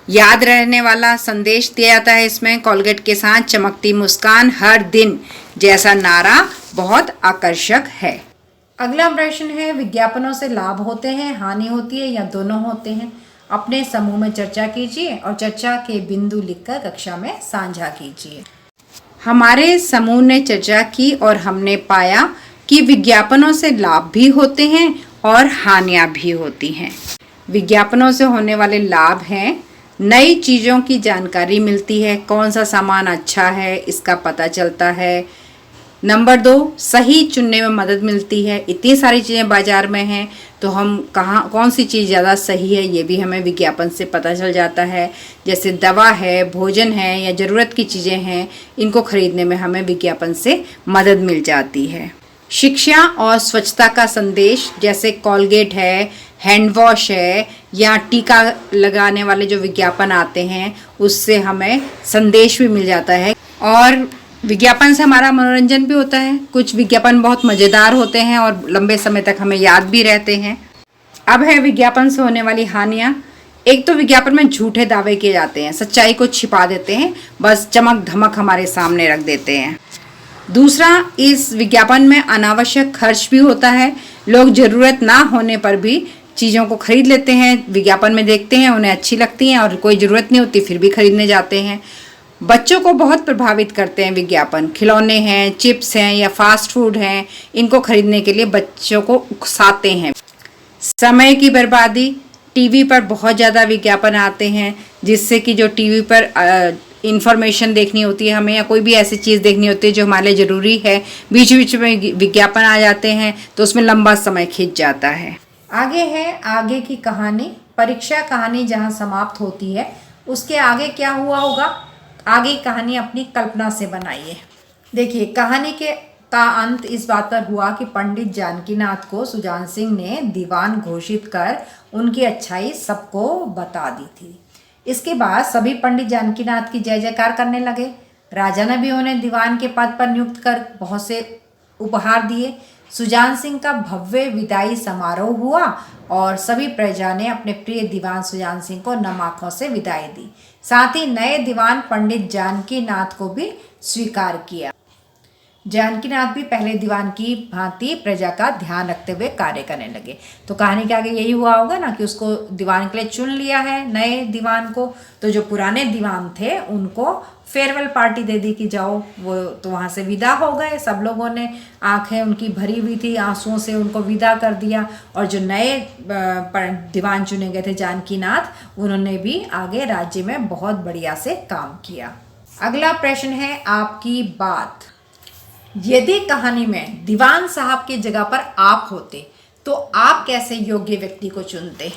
याद रहने वाला संदेश दिया जाता है इसमें। कोलगेट के साथ चमकती मुस्कान हर दिन जैसा नारा बहुत आकर्षक है। अगला प्रश्न है, विज्ञापनों से लाभ होते हैं, हानि होती है या दोनों होते हैं? अपने समूह में चर्चा कीजिए और चर्चा के बिंदु लिखकर कक्षा में साझा कीजिए। हमारे समूह ने चर्चा की और हमने पाया कि विज्ञापनों से लाभ भी होते हैं और हानियां भी होती हैं। विज्ञापनों से होने वाले लाभ हैं, नई चीज़ों की जानकारी मिलती है, कौन सा सामान अच्छा है इसका पता चलता है। नंबर 2, सही चुनने में मदद मिलती है। इतनी सारी चीज़ें बाज़ार में हैं तो हम कौन सी चीज़ ज़्यादा सही है ये भी हमें विज्ञापन से पता चल जाता है। जैसे दवा है, भोजन है या ज़रूरत की चीज़ें हैं, इनको खरीदने में हमें विज्ञापन से मदद मिल जाती है। शिक्षा और स्वच्छता का संदेश, जैसे कोलगेट है, हैंड वॉश है या टीका लगाने वाले जो विज्ञापन आते हैं उससे हमें संदेश भी मिल जाता है। और विज्ञापन से हमारा मनोरंजन भी होता है। कुछ विज्ञापन बहुत मज़ेदार होते हैं और लंबे समय तक हमें याद भी रहते हैं। अब है विज्ञापन से होने वाली हानियाँ। एक तो विज्ञापन में झूठे दावे किए जाते हैं, सच्चाई को छिपा देते हैं, बस चमक धमक हमारे सामने रख देते हैं। दूसरा, इस विज्ञापन में अनावश्यक खर्च भी होता है। लोग ज़रूरत ना होने पर भी चीज़ों को खरीद लेते हैं, विज्ञापन में देखते हैं, उन्हें अच्छी लगती हैं और कोई ज़रूरत नहीं होती फिर भी खरीदने जाते हैं। बच्चों को बहुत प्रभावित करते हैं विज्ञापन। खिलौने हैं, चिप्स हैं या फास्ट फूड हैं, इनको खरीदने के लिए बच्चों को उकसाते हैं। समय की बर्बादी, टीवी पर बहुत ज़्यादा विज्ञापन आते हैं जिससे कि जो टीवी पर इंफॉर्मेशन देखनी होती है हमें या कोई भी ऐसी चीज़ देखनी होती है जो हमारे लिए ज़रूरी है, बीच बीच में विज्ञापन आ जाते हैं तो उसमें लंबा समय खिंच जाता है। आगे है आगे की कहानी। परीक्षा कहानी जहाँ समाप्त होती है उसके आगे क्या हुआ होगा, आगे कहानी अपनी कल्पना से बनाइए। देखिए, कहानी का अंत इस बात पर हुआ कि पंडित जानकीनाथ को सुजान सिंह ने दीवान घोषित कर उनकी अच्छाई सबको बता दी थी। इसके बाद सभी पंडित जानकीनाथ की जय जयकार करने लगे। राजा ने भी उन्हें दीवान के पद पर नियुक्त कर बहुत से उपहार दिए। सुजान सिंह का भव्य विदाई समारोह हुआ और सभी प्रजा ने अपने प्रिय दीवान सुजान सिंह को नम आंखों से विदाई दी। साथ ही नए दीवान पंडित जानकीनाथ को भी स्वीकार किया। जानकीनाथ भी पहले दीवान की भांति प्रजा का ध्यान रखते हुए कार्य करने लगे। तो कहानी के आगे यही हुआ होगा ना कि उसको दीवान के लिए चुन लिया है नए दीवान को, तो जो पुराने दीवान थे उनको फेयरवेल पार्टी दे दी कि जाओ, वो तो वहाँ से विदा हो गए। सब लोगों ने, आंखें उनकी भरी हुई थी आंसुओं से, उनको विदा कर दिया। और जो नए दीवान चुने गए थे जानकीनाथ, उन्होंने भी आगे राज्य में बहुत बढ़िया से काम किया। अगला प्रश्न है आपकी बात। यदि कहानी में दीवान साहब की जगह पर आप होते तो आप कैसे योग्य व्यक्ति को चुनते?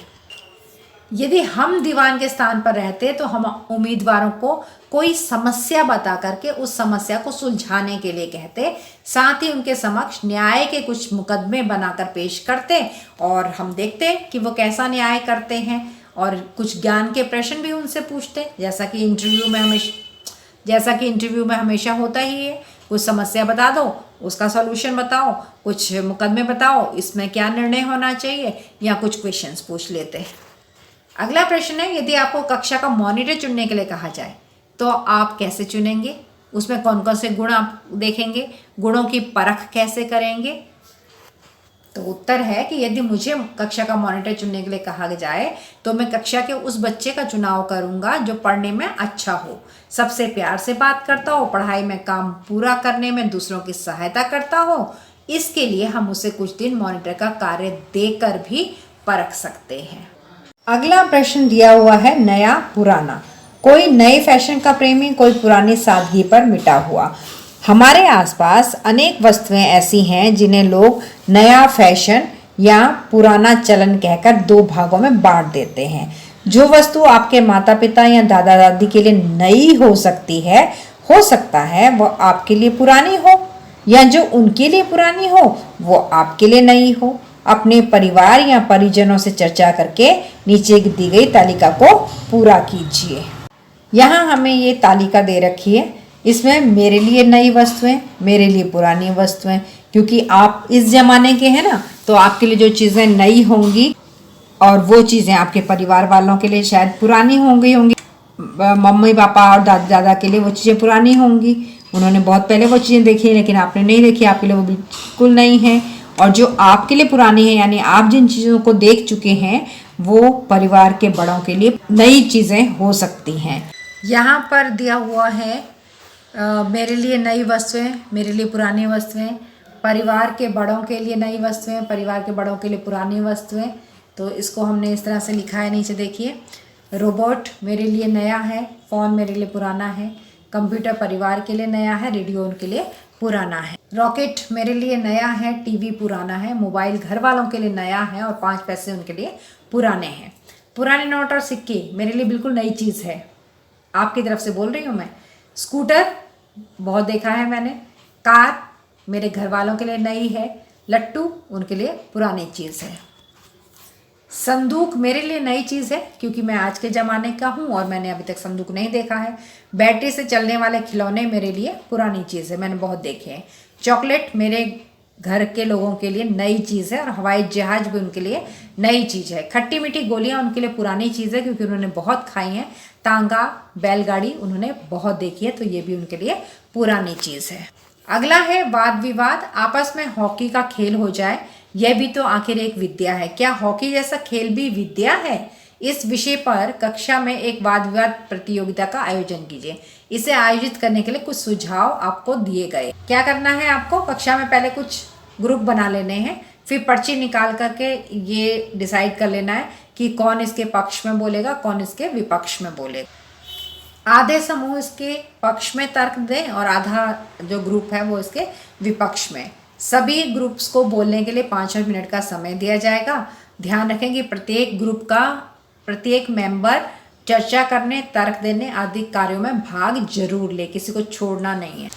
यदि हम दीवान के स्थान पर रहते तो हम उम्मीदवारों को कोई समस्या बता करके उस समस्या को सुलझाने के लिए कहते, साथ ही उनके समक्ष न्याय के कुछ मुकदमे बनाकर पेश करते और हम देखते कि वो कैसा न्याय करते हैं, और कुछ ज्ञान के प्रश्न भी उनसे पूछते, जैसा कि इंटरव्यू में हमेशा होता ही है। कुछ समस्या बता दो, उसका सॉल्यूशन बताओ, कुछ मुकदमे बताओ, इसमें क्या निर्णय होना चाहिए, या कुछ क्वेश्चंस पूछ लेते हैं। अगला प्रश्न है, यदि आपको कक्षा का मॉनिटर चुनने के लिए कहा जाए तो आप कैसे चुनेंगे? उसमें कौन कौन से गुण आप देखेंगे? गुणों की परख कैसे करेंगे? तो उत्तर है कि यदि मुझे कक्षा का मॉनिटर चुनने के लिए कहा जाए तो मैं कक्षा के उस बच्चे का चुनाव करूंगा जो पढ़ने में अच्छा हो, सबसे प्यार से बात करता हो, पढ़ाई में काम पूरा करने में दूसरों की सहायता करता हो। इसके लिए हम उसे कुछ दिन मॉनिटर का कार्य देकर भी परख सकते हैं। अगला प्रश्न दिया हुआ है नया पुराना। कोई नए फैशन का प्रेमी, कोई पुरानी सादगी पर मिटा हुआ। हमारे आसपास अनेक वस्तुएं ऐसी हैं जिन्हें लोग नया फैशन या पुराना चलन कहकर दो भागों में बांट देते हैं। जो वस्तु आपके माता पिता या दादा दादी के लिए नई हो सकता है वो आपके लिए पुरानी हो, या जो उनके लिए पुरानी हो वो आपके लिए नई हो। अपने परिवार या परिजनों से चर्चा करके नीचे दी गई तालिका को पूरा कीजिए। यहाँ हमें ये तालिका दे रखी है, इसमें मेरे लिए नई वस्तुएं, मेरे लिए पुरानी वस्तुएं, क्योंकि आप इस जमाने के हैं ना, तो आपके लिए जो चीज़ें नई होंगी और वो चीज़ें आपके परिवार वालों के लिए शायद पुरानी होंगी। मम्मी पापा और दादा दादा के लिए वो चीज़ें पुरानी होंगी, उन्होंने बहुत पहले वो चीज़ें देखी लेकिन आपने नहीं देखी, आपके लिए वो बिल्कुल नई हैं। और जो आपके लिए पुरानी है यानी आप जिन चीज़ों को देख चुके हैं वो परिवार के बड़ों के लिए नई चीज़ें हो सकती हैं। यहाँ पर दिया हुआ है मेरे लिए नई वस्तुएं, मेरे लिए पुरानी वस्तुएं, परिवार के बड़ों के लिए नई वस्तुएं, परिवार के बड़ों के लिए पुरानी वस्तुएं। तो इसको हमने इस तरह से लिखा है नीचे देखिए। रोबोट मेरे लिए नया है, फ़ोन मेरे लिए पुराना है, कंप्यूटर परिवार के लिए नया है, रेडियो उनके लिए पुराना है। रॉकेट मेरे लिए नया है, टीवी पुराना है, मोबाइल घर वालों के लिए नया है और 5 पैसे उनके लिए पुराने हैं। पुराने नोट और सिक्के मेरे लिए बिल्कुल नई चीज़ है, आपकी तरफ से बोल रही हूँ मैं। स्कूटर बहुत देखा है मैंने, कार मेरे घर वालों के लिए नई है, लट्टू उनके लिए पुरानी चीज़ है। संदूक मेरे लिए नई चीज़ है क्योंकि मैं आज के ज़माने का हूँ और मैंने अभी तक संदूक नहीं देखा है। बैटरी से चलने वाले खिलौने मेरे लिए पुरानी चीज़ है, मैंने बहुत देखे हैं। चॉकलेट मेरे घर के लोगों के लिए नई चीज़ है और हवाई जहाज़ भी उनके लिए नई चीज़ है। खट्टी मीठी गोलियाँ उनके लिए पुरानी चीज़ है क्योंकि उन्होंने बहुत खाई हैं। तांगा बैलगाड़ी उन्होंने बहुत देखी है, तो ये भी उनके लिए पुरानी चीज़ है। अगला है वाद विवाद। आपस में हॉकी का खेल हो जाए, यह भी तो आखिर एक विद्या है। क्या हॉकी जैसा खेल भी विद्या है? इस विषय पर कक्षा में एक वाद विवाद प्रतियोगिता का आयोजन कीजिए। इसे आयोजित करने के लिए कुछ सुझाव आपको दिए गए। क्या करना है आपको? कक्षा में पहले कुछ ग्रुप बना लेने हैं, फिर पर्ची निकाल करके ये डिसाइड कर लेना है कि कौन इसके पक्ष में बोलेगा, कौन इसके विपक्ष में बोलेगा। आधे समूह इसके पक्ष में तर्क दें और आधा जो ग्रुप है वो इसके विपक्ष में। सभी ग्रुप्स को बोलने के लिए 5 मिनट का समय दिया जाएगा। ध्यान रखें कि प्रत्येक ग्रुप का प्रत्येक मेंबर चर्चा करने, तर्क देने आदि कार्यों में भाग जरूर ले, किसी को छोड़ना नहीं है।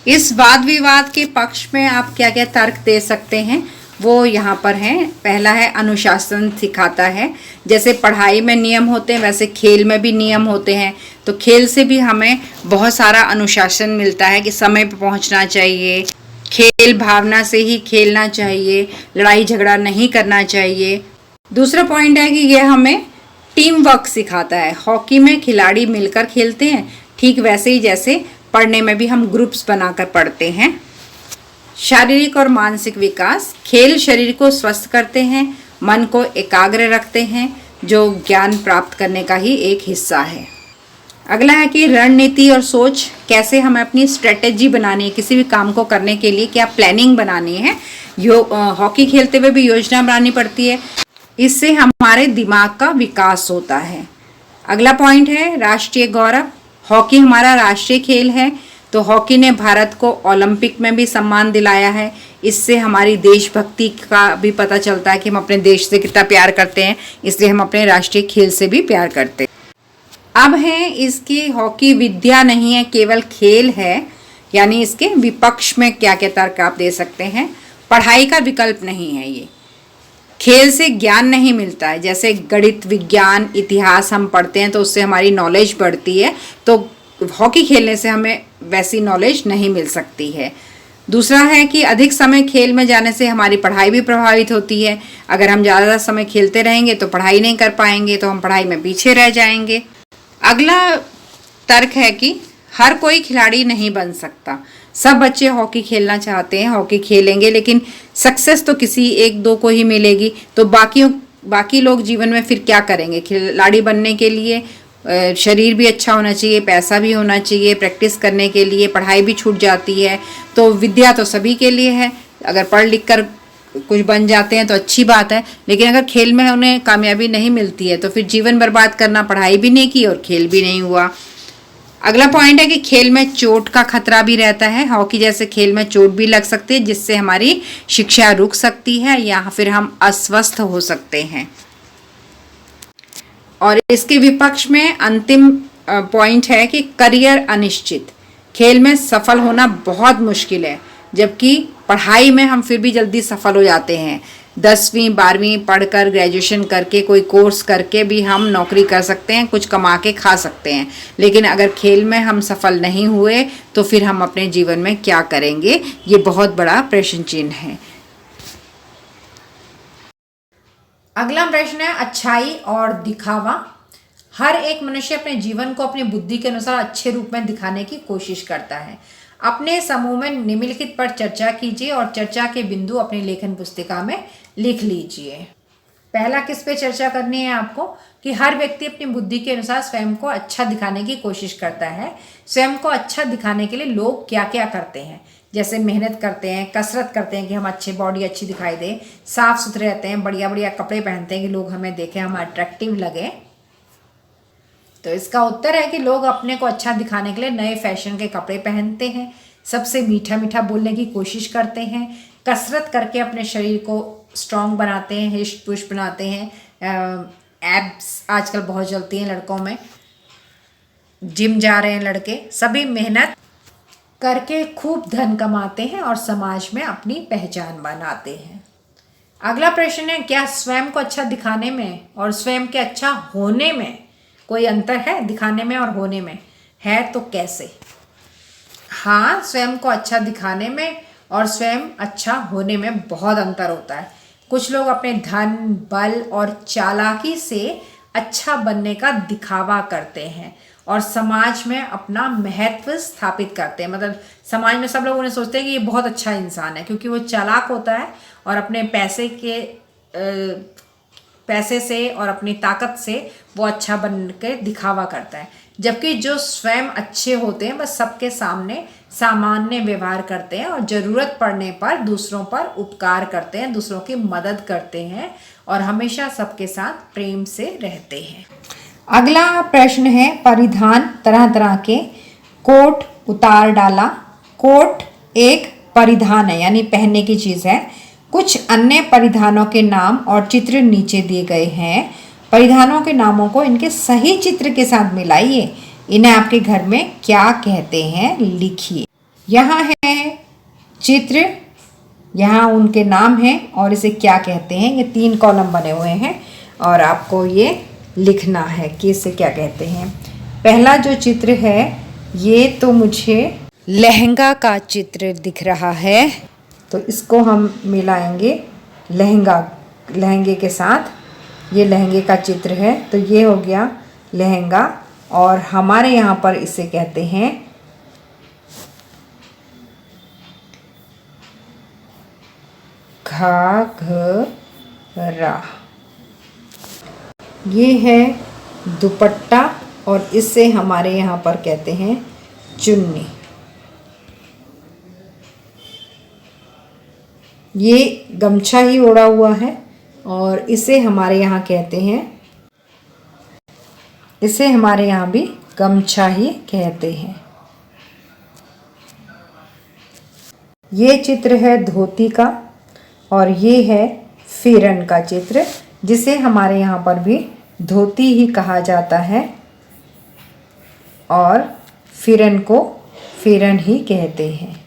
इस वाद विवाद के पक्ष में आप क्या क्या तर्क दे सकते हैं वो यहाँ पर हैं। पहला है अनुशासन सिखाता है। जैसे पढ़ाई में नियम होते हैं वैसे खेल में भी नियम होते हैं, तो खेल से भी हमें बहुत सारा अनुशासन मिलता है कि समय पर पहुँचना चाहिए, खेल भावना से ही खेलना चाहिए, लड़ाई झगड़ा नहीं करना चाहिए। दूसरा पॉइंट है कि यह हमें टीम वर्क सिखाता है। हॉकी में खिलाड़ी मिलकर खेलते हैं, ठीक वैसे ही जैसे पढ़ने में भी हम ग्रुप्स बनाकर पढ़ते हैं। शारीरिक और मानसिक विकास। खेल शरीर को स्वस्थ करते हैं, मन को एकाग्र रखते हैं, जो ज्ञान प्राप्त करने का ही एक हिस्सा है। अगला है कि रणनीति और सोच। कैसे हमें अपनी स्ट्रेटेजी बनानी है, किसी भी काम को करने के लिए क्या प्लानिंग बनानी है। हॉकी खेलते हुए भी योजना बनानी पड़ती है, इससे हमारे दिमाग का विकास होता है। अगला पॉइंट है राष्ट्रीय गौरव। हॉकी हमारा राष्ट्रीय खेल है, तो हॉकी ने भारत को ओलंपिक में भी सम्मान दिलाया है। इससे हमारी देशभक्ति का भी पता चलता है कि हम अपने देश से कितना प्यार करते हैं, इसलिए हम अपने राष्ट्रीय खेल से भी प्यार करते हैं। अब है इसकी हॉकी विद्या नहीं है, केवल खेल है, यानी इसके विपक्ष में क्या क्या तर्क आप दे सकते हैं। पढ़ाई का विकल्प नहीं है ये। खेल से ज्ञान नहीं मिलता है, जैसे गणित, विज्ञान, इतिहास हम पढ़ते हैं तो उससे हमारी नॉलेज बढ़ती है, तो हॉकी खेलने से हमें वैसी नॉलेज नहीं मिल सकती है। दूसरा है कि अधिक समय खेल में जाने से हमारी पढ़ाई भी प्रभावित होती है। अगर हम ज़्यादा समय खेलते रहेंगे तो पढ़ाई नहीं कर पाएंगे, तो हम पढ़ाई में पीछे रह जाएंगे। अगला तर्क है कि हर कोई खिलाड़ी नहीं बन सकता। सब बच्चे हॉकी खेलना चाहते हैं, हॉकी खेलेंगे, लेकिन सक्सेस तो किसी एक दो को ही मिलेगी, तो बाकी लोग जीवन में फिर क्या करेंगे। खिलाड़ी बनने के लिए शरीर भी अच्छा होना चाहिए, पैसा भी होना चाहिए, प्रैक्टिस करने के लिए पढ़ाई भी छूट जाती है। तो विद्या तो सभी के लिए है, अगर पढ़ लिख कर कुछ बन जाते हैं तो अच्छी बात है, लेकिन अगर खेल में उन्हें कामयाबी नहीं मिलती है तो फिर जीवन बर्बाद करना, पढ़ाई भी नहीं की और खेल भी नहीं हुआ। अगला पॉइंट है कि खेल में चोट का खतरा भी रहता है। हॉकी जैसे खेल में चोट भी लग सकती है, जिससे हमारी शिक्षा रुक सकती है या फिर हम अस्वस्थ हो सकते हैं। और इसके विपक्ष में अंतिम पॉइंट है कि करियर अनिश्चित। खेल में सफल होना बहुत मुश्किल है, जबकि पढ़ाई में हम फिर भी जल्दी सफल हो जाते हैं। 10वीं 12वीं पढ़कर, ग्रेजुएशन करके, कोई कोर्स करके भी हम नौकरी कर सकते हैं, कुछ कमा के खा सकते हैं, लेकिन अगर खेल में हम सफल नहीं हुए तो फिर हम अपने जीवन में क्या करेंगे, ये बहुत बड़ा प्रश्न चिन्ह है। अगला प्रश्न है अच्छाई और दिखावा। हर एक मनुष्य अपने जीवन को अपनी बुद्धि के अनुसार अच्छे रूप में दिखाने की कोशिश करता है। अपने समूह में निम्नलिखित पर चर्चा कीजिए और चर्चा के बिंदु अपनी लेखन पुस्तिका में लिख लीजिए। पहला किस पे चर्चा करनी है आपको कि हर व्यक्ति अपनी बुद्धि के अनुसार स्वयं को अच्छा दिखाने की कोशिश करता है। स्वयं को अच्छा दिखाने के लिए लोग क्या क्या करते हैं, जैसे मेहनत करते हैं, कसरत करते हैं कि हम अच्छे बॉडी अच्छी दिखाई दे, साफ सुथरे रहते हैं, बढ़िया बढ़िया कपड़े पहनते हैं कि लोग हमें देखें, हम अट्रैक्टिव लगे। तो इसका उत्तर है कि लोग अपने को अच्छा दिखाने के लिए नए फैशन के कपड़े पहनते हैं, सबसे मीठा मीठा बोलने की कोशिश करते हैं, कसरत करके अपने शरीर को स्ट्रॉन्ग बनाते हैं, हिष्ट पुष्ट बनाते हैं, एब्स आजकल बहुत चलती हैं लड़कों में, जिम जा रहे हैं लड़के, सभी मेहनत करके खूब धन कमाते हैं और समाज में अपनी पहचान बनाते हैं। अगला प्रश्न है, क्या स्वयं को अच्छा दिखाने में और स्वयं के अच्छा होने में कोई अंतर है? दिखाने में और होने में है तो कैसे? हाँ, स्वयं को अच्छा दिखाने में और स्वयं अच्छा होने में बहुत अंतर होता है। कुछ लोग अपने धन, बल और चालाकी से अच्छा बनने का दिखावा करते हैं और समाज में अपना महत्व स्थापित करते हैं। मतलब समाज में सब लोग उन्हें सोचते हैं कि ये बहुत अच्छा इंसान है क्योंकि वो चालाक होता है और अपने पैसे से और अपनी ताकत से वो अच्छा बन के दिखावा करता है। जबकि जो स्वयं अच्छे होते हैं बस सबके सामने सामान्य व्यवहार करते हैं और ज़रूरत पड़ने पर दूसरों पर उपकार करते हैं, दूसरों की मदद करते हैं और हमेशा सबके साथ प्रेम से रहते हैं। अगला प्रश्न है, परिधान तरह तरह के, कोट उतार डाला। कोट एक परिधान है यानी पहनने की चीज़ है। कुछ अन्य परिधानों के नाम और चित्र नीचे दिए गए हैं। परिधानों के नामों को इनके सही चित्र के साथ मिलाइए। इन्हें आपके घर में क्या कहते हैं लिखिए। यहाँ है चित्र, यहाँ उनके नाम हैं और इसे क्या कहते हैं। ये 3 कॉलम बने हुए हैं और आपको ये लिखना है कि इसे क्या कहते हैं। पहला जो चित्र है ये तो मुझे लहंगा का चित्र दिख रहा है, तो इसको हम मिलाएंगे लहंगे के साथ। ये लहंगे का चित्र है तो ये हो गया लहंगा और हमारे यहाँ पर इसे कहते हैं घाघरा। ये है दुपट्टा और इसे हमारे यहाँ पर कहते हैं चुन्नी। ये गमछा ही ओढ़ा हुआ है और इसे हमारे यहाँ कहते हैं, इसे हमारे यहाँ भी गमछा ही कहते हैं। ये चित्र है धोती का और ये है फिरन का चित्र, जिसे हमारे यहाँ पर भी धोती ही कहा जाता है और फिरन को फिरन ही कहते हैं।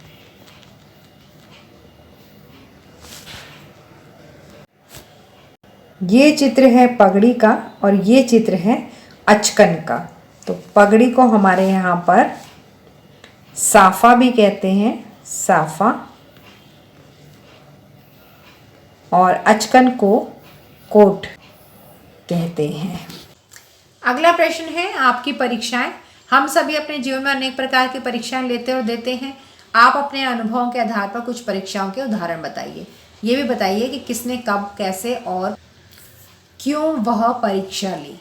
ये चित्र है पगड़ी का और ये चित्र है अचकन का। तो पगड़ी को हमारे यहाँ पर साफा भी कहते हैं, साफा, और अचकन को कोट कहते हैं। अगला प्रश्न है आपकी परीक्षाएं। हम सभी अपने जीवन में अनेक प्रकार की परीक्षाएं लेते और देते हैं। आप अपने अनुभवों के आधार पर कुछ परीक्षाओं के उदाहरण बताइए। ये भी बताइए कि किसने कब, कैसे और क्यों वह परीक्षा ली।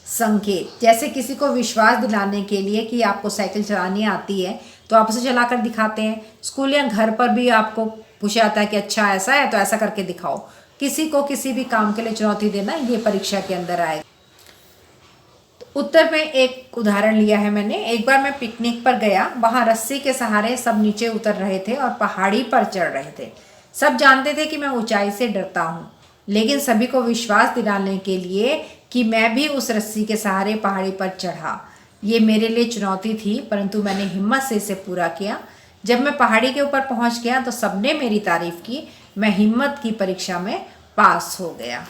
संकेत, जैसे किसी को विश्वास दिलाने के लिए कि आपको साइकिल चलानी आती है तो आप उसे चलाकर दिखाते हैं। स्कूल या घर पर भी आपको पूछा जाता है कि अच्छा ऐसा है तो ऐसा करके दिखाओ। किसी को किसी भी काम के लिए चुनौती देना ये परीक्षा के अंदर आएगा। उत्तर में एक उदाहरण लिया है मैंने। एक बार मैं पिकनिक पर गया, वहाँ रस्सी के सहारे सब नीचे उतर रहे थे और पहाड़ी पर चढ़ रहे थे। सब जानते थे कि मैं ऊंचाई से डरता हूँ, लेकिन सभी को विश्वास दिलाने के लिए कि मैं भी उस रस्सी के सहारे पहाड़ी पर चढ़ा। ये मेरे लिए चुनौती थी, परंतु मैंने हिम्मत से इसे पूरा किया। जब मैं पहाड़ी के ऊपर पहुंच गया तो सबने मेरी तारीफ की। मैं हिम्मत की परीक्षा में पास हो गया।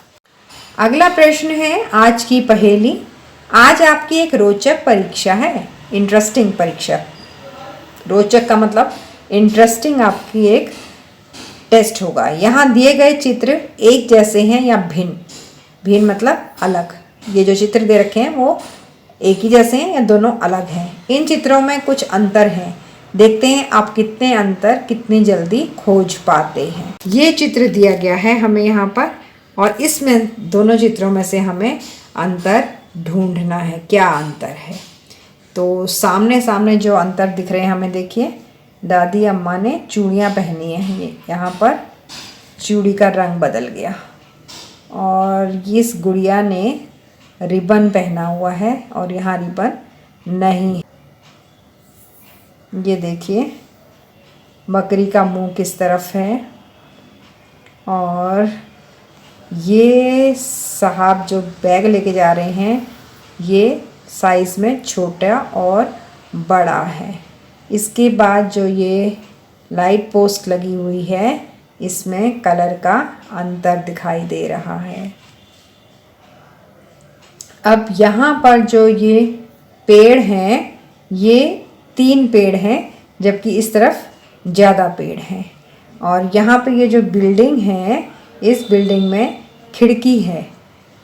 अगला प्रश्न है आज की पहेली। आज आपकी एक रोचक परीक्षा है, इंटरेस्टिंग परीक्षा। रोचक का मतलब इंटरेस्टिंग आपकी एक टेस्ट होगा। यहाँ दिए गए चित्र एक जैसे हैं या भिन्न। भिन्न मतलब अलग। ये जो चित्र दे रखे हैं वो एक ही जैसे हैं या दोनों अलग हैं। इन चित्रों में कुछ अंतर हैं। देखते हैं आप कितने अंतर कितनी जल्दी खोज पाते हैं। ये चित्र दिया गया है हमें यहाँ पर, और इसमें दोनों चित्रों में से हमें अंतर ढूंढना है, क्या अंतर है। तो सामने सामने जो अंतर दिख रहे हैं हमें, देखिए दादी अम्मा ने चूड़ियाँ पहनी हैं, ये यहाँ पर चूड़ी का रंग बदल गया, और इस गुड़िया ने रिबन पहना हुआ है और यहाँ रिबन नहीं। ये देखिए बकरी का मुंह किस तरफ है, और ये साहब जो बैग लेके जा रहे हैं ये साइज़ में छोटा और बड़ा है। इसके बाद जो ये लाइट पोस्ट लगी हुई है इसमें कलर का अंतर दिखाई दे रहा है। अब यहाँ पर जो ये पेड़ हैं ये 3 पेड़ हैं, जबकि इस तरफ ज़्यादा पेड़ हैं। और यहाँ पे ये जो बिल्डिंग है इस बिल्डिंग में खिड़की है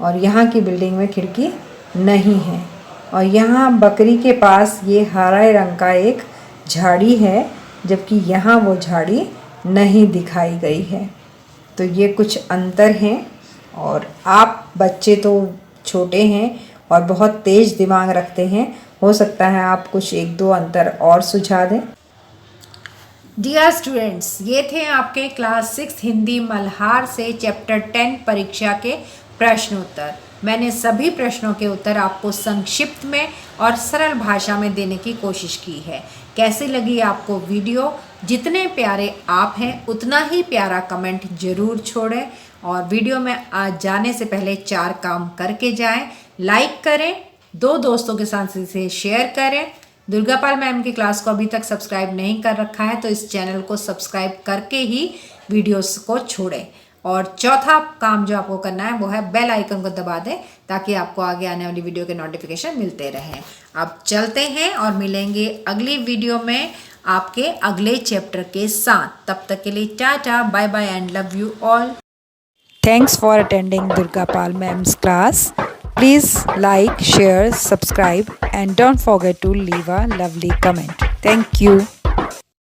और यहाँ की बिल्डिंग में खिड़की नहीं है। और यहाँ बकरी के पास ये हरे रंग का एक झाड़ी है, जबकि यहाँ वो झाड़ी नहीं दिखाई गई है। तो ये कुछ अंतर हैं, और आप बच्चे तो छोटे हैं और बहुत तेज़ दिमाग रखते हैं, हो सकता है आप कुछ 1-2 अंतर और सुझा दें। डियर स्टूडेंट्स, ये थे आपके क्लास 6 हिंदी मल्हार से चैप्टर 10 परीक्षा के प्रश्न उत्तर। मैंने सभी प्रश्नों के उत्तर आपको संक्षिप्त में और सरल भाषा में देने की कोशिश की है। कैसी लगी आपको वीडियो? जितने प्यारे आप हैं उतना ही प्यारा कमेंट ज़रूर छोड़ें, और वीडियो में आज जाने से पहले 4 काम करके जाएं। लाइक करें, 2 दोस्तों के साथ इसे शेयर करें। दुर्गापाल मैम की क्लास को अभी तक सब्सक्राइब नहीं कर रखा है तो इस चैनल को सब्सक्राइब करके ही वीडियोस को छोड़ें। और चौथा काम जो आपको करना है वो है बेल आइकन को दबा दें, ताकि आपको आगे आने वाली वीडियो के नोटिफिकेशन मिलते रहें। अब चलते हैं और मिलेंगे अगली वीडियो में आपके अगले चैप्टर के साथ। तब तक के लिए tata, bye bye and love you all. Thanks for attending Durgapal Ma'am's class. Please like, share, subscribe and don't forget to leave a lovely comment. Thank you.